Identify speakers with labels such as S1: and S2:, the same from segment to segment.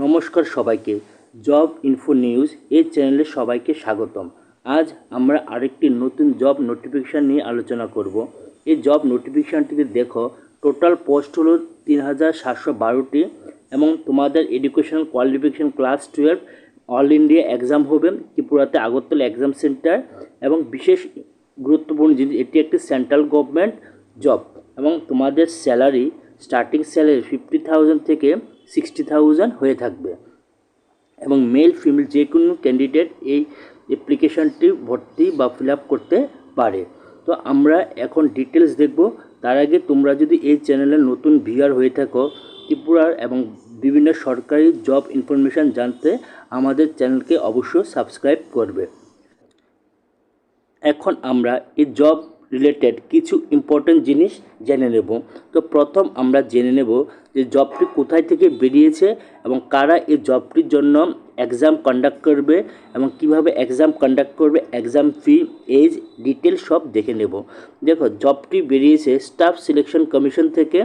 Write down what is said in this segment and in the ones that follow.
S1: নমস্কার সবাইকে, job info news এই চ্যানেলে সবাইকে স্বাগতম। আজ আমরা আরেকটি নতুন জব নোটিফিকেশান নিয়ে আলোচনা করব। এই জব নোটিফিকেশানটিতে দেখো টোটাল পোস্ট হলো 3712টি এবং তোমাদের educational qualification class 12 all India exam হবে ত্রিপুরাতে আগরতলা এক্সাম সেন্টার। এবং বিশেষ গুরুত্বপূর্ণ জিনিস, এটি একটি সেন্ট্রাল গভর্নমেন্ট জব এবং তোমাদের স্যালারি স্টার্টিং স্যালারি 50,000 থেকে 60,000 হয়ে থাকবে এবং মেল ফিমেল যে কোনো ক্যান্ডিডেট এই অ্যাপ্লিকেশানটি ভর্তি বা ফিল আপ করতে পারে। তো আমরা এখন ডিটেলস দেখব। তার আগে তোমরা যদি এই চ্যানেলের নতুন ভিউয়ার হয়ে থাকো, ত্রিপুরার এবং বিভিন্ন সরকারি জব ইনফরমেশান জানতে আমাদের চ্যানেলকে অবশ্যই সাবস্ক্রাইব করবে। এখন আমরা এই জব রিলেটেড কিছু ইম্পর্টেন্ট জিনিস জেনে নেব। তো প্রথম আমরা জেনে নেব যে জবটি কোথায় থেকে বেরিয়েছে এবং কারা এই জবটির জন্য এক্সাম কন্ডাক্ট করবে এবং কিভাবে এক্সাম কন্ডাক্ট করবে, এক্সাম ফি, এজ, ডিটেল সব দেখে নেব। দেখো, জবটি বেরিয়েছে স্টাফ সিলেকশন কমিশন থেকে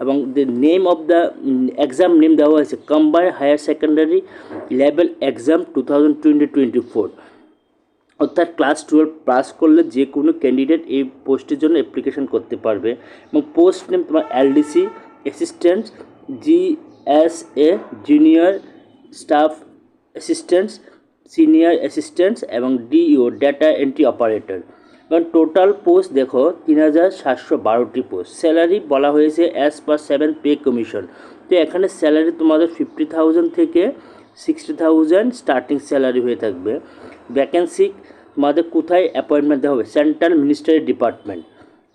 S1: এবং the name of the exam name দেওয়া হয়েছে combined higher secondary level exam 2020-24। অর্থাৎ ক্লাস 12 পাস করলে যে কোনো ক্যান্ডিডেট এই পোস্টের জন্য অ্যাপ্লিকেশন করতে পারবে। এবং পোস্ট নেম তোমার LDC assistant, GSA junior staff assistants, senior assistants এবং ডিইও ডেটা এন্ট্রি অপারেটর। এবং টোটাল পোস্ট দেখো 3712টি পোস্ট। স্যালারি বলা হয়েছে অ্যাজ পার 7 পে কমিশন। তো এখানে স্যালারি তোমাদের 50,000 থেকে 60,000 স্টার্টিং স্যালারি হয়ে থাকবে। ভ্যাকেন্সি তোমাদের কোথায় অ্যাপয়েন্টমেন্ট দেওয়া হবে? Central ministry department.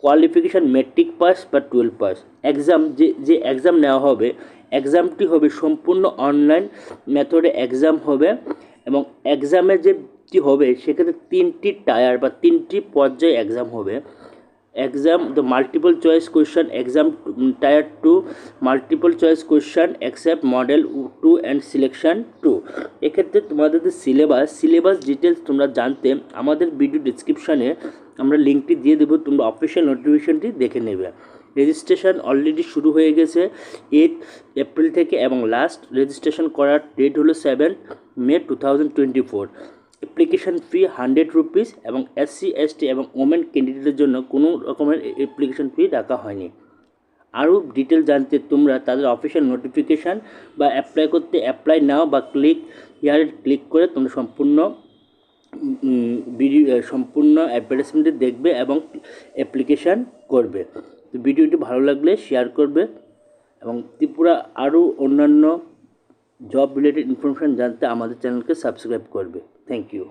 S1: Qualification matric pass বা 12 পাস। এক্সাম যে এক্সাম নেওয়া হবে, এক্সামটি হবে সম্পূর্ণ অনলাইন মেথডে এক্সাম হবে এবং এক্সামে যেটি হবে সেক্ষেত্রে 3টি টায়ার বা 3টি পর্যায়ে এক্সাম হবে। Exam the multiple choice question exam tyre 2, multiple choice question except model 2 and selection 2। এক্ষেত্রে তোমাদের যে সিলেবাস ডিটেলস তোমরা জানতে আমাদের ভিডিও ডিসক্রিপশানে আমরা লিঙ্কটি দিয়ে দেবো, তোমরা অফিসিয়াল নোটিফিকেশানটি দেখে নেবে। রেজিস্ট্রেশন অলরেডি শুরু হয়ে গেছে 8 এপ্রিল থেকে এবং লাস্ট রেজিস্ট্রেশন করার ডেট হলো 7 মে 2024। অ্যাপ্লিকেশান ফি 100 রুপিস এবং SC ST এবং ওমেন ক্যান্ডিডেটের জন্য কোনো রকমের অ্যাপ্লিকেশান ফি রাখা হয়নি। আরও ডিটেল জানতে তোমরা তাদের অফিসিয়াল নোটিফিকেশান বা অ্যাপ্লাই করতে অ্যাপ্লাই নাও বা ক্লিক হিয়ারে ক্লিক করে তোমরা সম্পূর্ণ অ্যাডভার্টাইজমেন্টে দেখবে এবং অ্যাপ্লিকেশান করবে। তো ভিডিওটি ভালো লাগলে শেয়ার করবে এবং ত্রিপুরা আরও অন্যান্য জব রিলেটেড ইনফরমেশান জানতে আমাদের চ্যানেলকে সাবস্ক্রাইব করবে। Thank you.